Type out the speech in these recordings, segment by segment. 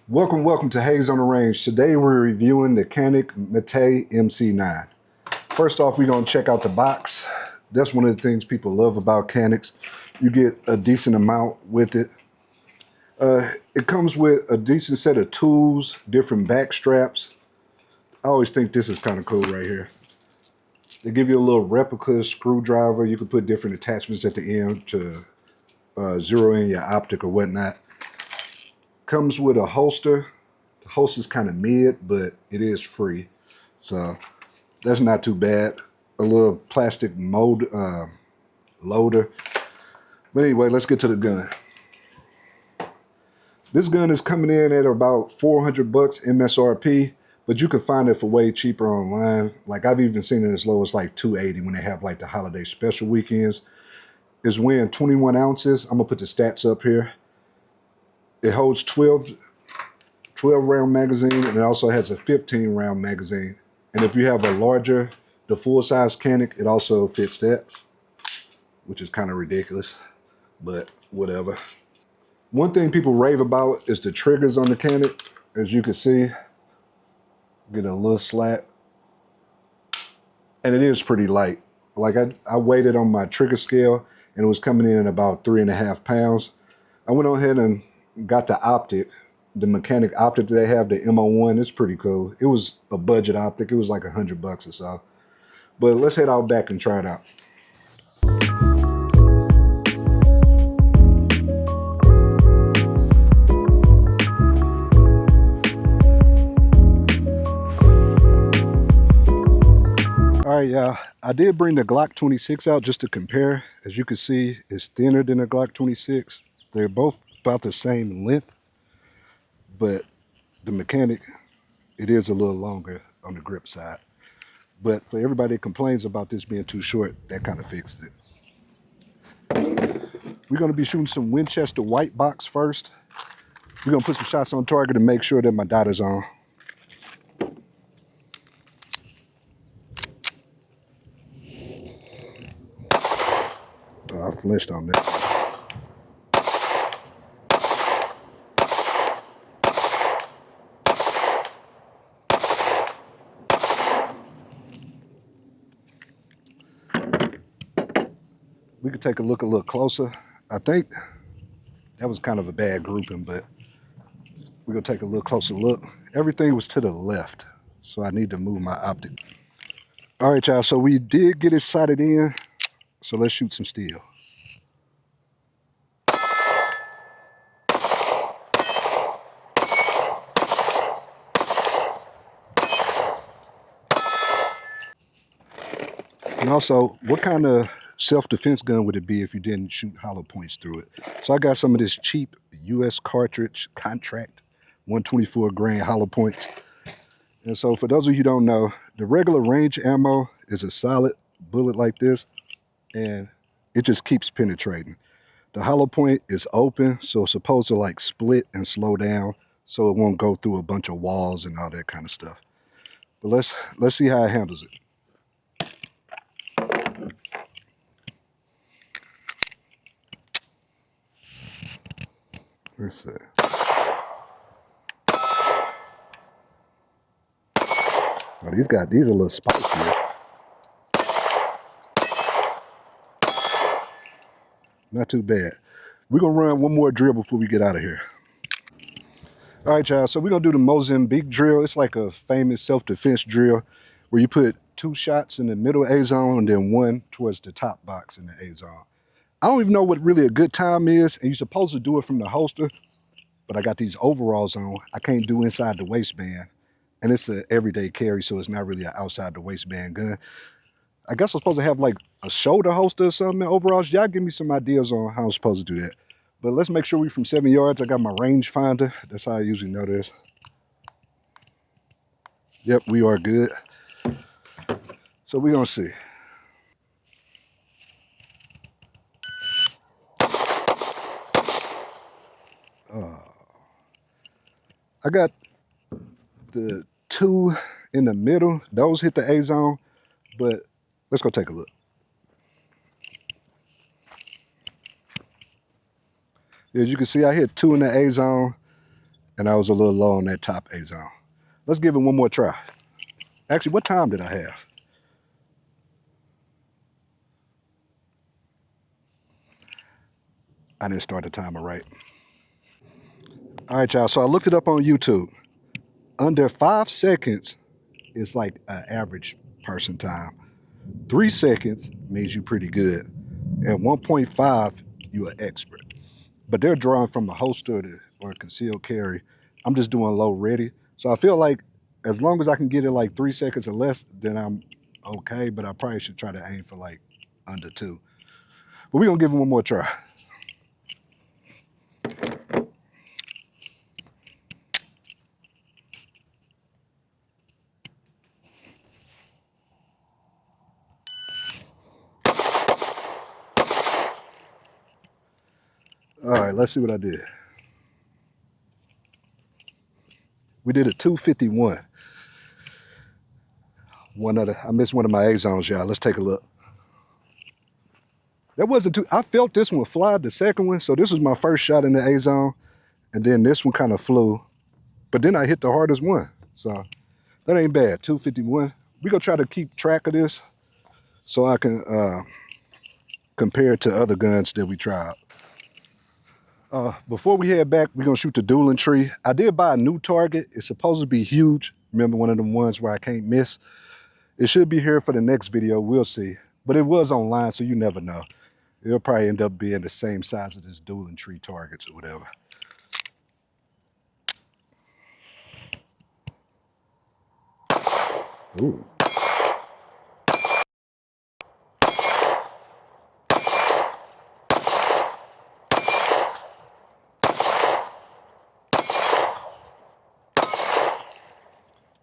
Welcome to Haze on the Range. Today we're reviewing the Canik Mete Mc9. First off, we're going to check out the box. That's one of the things people love about Caniks. You get a decent amount with it. It comes with a decent set of tools, different back straps. I always think this is kind of cool right here. They give you a little replica screwdriver. You can put different attachments at the end to zero in your optic or whatnot. Comes with a holster. The holster's kind of mid, but it is free. So that's not too bad. A little plastic mold loader. But anyway, let's get to the gun. This gun is coming in at about 400 bucks MSRP, but you can find it for way cheaper online. Like I've even seen it as low as like 280 when they have like the holiday special weekends. It's weighing 21 ounces. I'm gonna put the stats up here. It holds 12 round magazine, and it also has a 15 round magazine. And if you have a larger, the full size Canik, it also fits that, which is kind of ridiculous, but whatever. One thing people rave about is the triggers on the Canik. As you can see, get a little slack, and it is pretty light. Like I weighed it on my trigger scale, and it was coming in at about 3.5 pounds. I went on ahead and got the optic, the mechanic optic that they have, the MO1. It's pretty cool. It was a budget optic. It was like 100 bucks or so. But let's head out back and try it out. All right, yeah, I did bring the Glock 26 out just to compare. As you can see, it's thinner than the Glock 26. They're both about the same length, but the mechanic, it is a little longer on the grip side. But for everybody that complains about this being too short, that kind of fixes it. We're going to be shooting some Winchester white box first. We're going to put some shots on target and make sure that my dot is on. I flinched on that. We could take a look a little closer. I think that was kind of a bad grouping, but we're going to take a little closer look. Everything was to the left, so I need to move my optic. All right, y'all, so we did get it sighted in, so let's shoot some steel. And also, what kind of self-defense gun would it be if you didn't shoot hollow points through it? So I got some of this cheap US cartridge contract 124 grain hollow points. And so for those of you who don't know, the regular range ammo is a solid bullet like this, and it just keeps penetrating. The hollow point is open, so it's supposed to like split and slow down so it won't go through a bunch of walls and all that kind of stuff. But let's see how it handles it. Let's see. Oh, these are a little spicier. Not too bad. We're gonna run one more drill before we get out of here. All right, y'all, so we're gonna do the Mozambique drill. It's like a famous self-defense drill where you put 2 shots in the middle A zone and then 1 towards the top box in the A zone. I don't even know what really a good time is, and you're supposed to do it from the holster, but I got these overalls on. I can't do inside the waistband, and it's an everyday carry, so it's not really an outside the waistband gun. I guess I'm supposed to have like a shoulder holster or something in overalls. Y'all give me some ideas on how I'm supposed to do that. But let's make sure we're from 7 yards. I got my range finder. That's how I usually know this. Yep, we are good. So we're gonna see. I got the 2 in the middle. Those hit the A zone, but let's go take a look. As you can see, I hit 2 in the A zone. and I was a little low on that top A zone. Let's give it one more try. Actually, what time did I have? I didn't start the timer right. All right, y'all. So I looked it up on YouTube. Under 5 seconds is like an average person time. 3 seconds means you're pretty good. At 1.5, you're an expert. But they're drawing from a holster or a concealed carry. I'm just doing low ready. So I feel like as long as I can get it like 3 seconds or less, then I'm okay. But I probably should try to aim for like under 2. But we're going to give it one more try. All right, let's see what I did. We did a 251. I missed one of my A zones, y'all. Let's take a look. That wasn't too. I felt this one fly, the second one. So this was my first shot in the A zone, and then this one kind of flew, but then I hit the hardest one. So that ain't bad. 251. We gonna try to keep track of this so I can compare it to other guns that we tried. Before we head back, we're gonna shoot the dueling tree. I did buy a new target. It's supposed to be huge. Remember, one of them ones where I can't miss. It should be here for the next video. We'll see. But it was online, so you never know. It'll probably end up being the same size of this dueling tree targets or whatever. Ooh.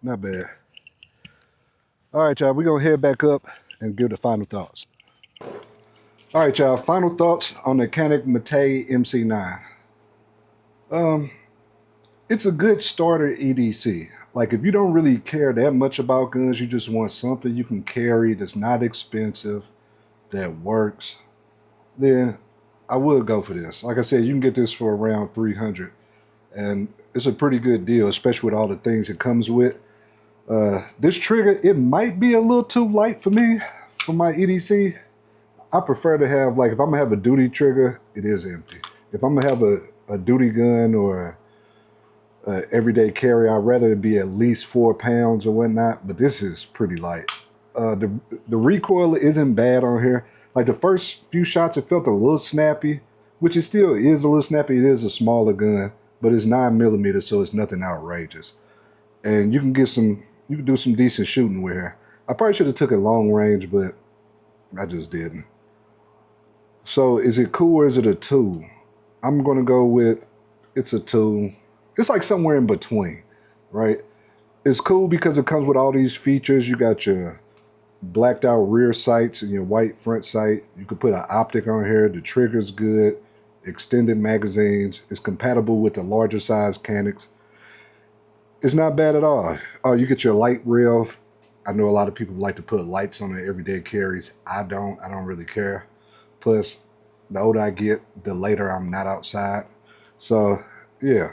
Not bad. All right, y'all, we're gonna head back up and give the final thoughts. All right, y'all, final thoughts on the Canik Mete MC9. It's a good starter EDC. Like, if you don't really care that much about guns, you just want something you can carry that's not expensive, that works, then I would go for this. Like I said, you can get this for around 300, and it's a pretty good deal, especially with all the things it comes with. This trigger, it might be a little too light for me, for my EDC. I prefer to have, like, if I'm gonna have a duty trigger, it is empty. If I'm gonna have a duty gun or a everyday carry, I'd rather it be at least 4 pounds or whatnot, but this is pretty light. The recoil isn't bad on here. Like, the first few shots, it felt a little snappy, which it still is a little snappy. It is a smaller gun, but it's 9mm, so it's nothing outrageous. And you can do some decent shooting with her. I probably should have took it long range, but I just didn't. So is it cool or is it a 2? I'm gonna go with it's a 2. It's like somewhere in between, right? It's cool because it comes with all these features. You got your blacked out rear sights and your white front sight. You could put an optic on here. The trigger's good. Extended magazines. It's compatible with the larger size Caniks. It's not bad at all. Oh, you get your light rail. I know a lot of people like to put lights on their everyday carries. I don't really care. Plus, the older I get, the later I'm not outside. So, yeah,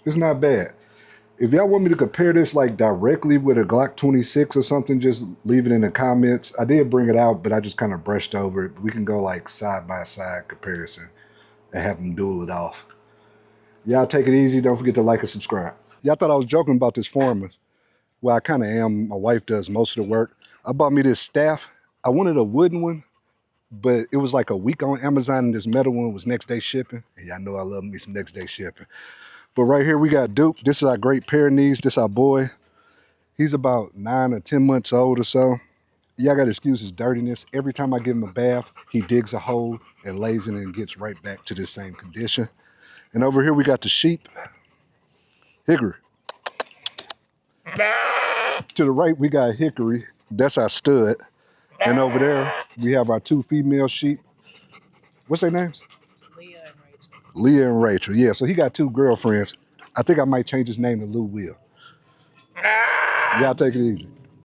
it's not bad. If y'all want me to compare this like directly with a Glock 26 or something, just leave it in the comments. I did bring it out, but I just kind of brushed over it. We can go like side-by-side comparison and have them duel it off. Y'all take it easy. Don't forget to like and subscribe. Y'all thought I was joking about this Foreman. Well, I kind of am. My wife does most of the work. I bought me this staff. I wanted a wooden one, but it was like a week on Amazon, and this metal one was next day shipping. And y'all know I love me some next day shipping. But right here we got Duke. This is our great Pyrenees. This is our boy. He's about 9 or 10 months old or so. Y'all got to excuse his dirtiness. Every time I give him a bath, he digs a hole and lays in it and gets right back to the same condition. And over here we got the sheep, Hickory. To the right we got Hickory. That's our stud. And over there we have our 2 female sheep. What's their names? Leah and Rachel. Leah and Rachel. Yeah, so he got 2 girlfriends. I think I might change his name to Lou Will. Y'all take it easy.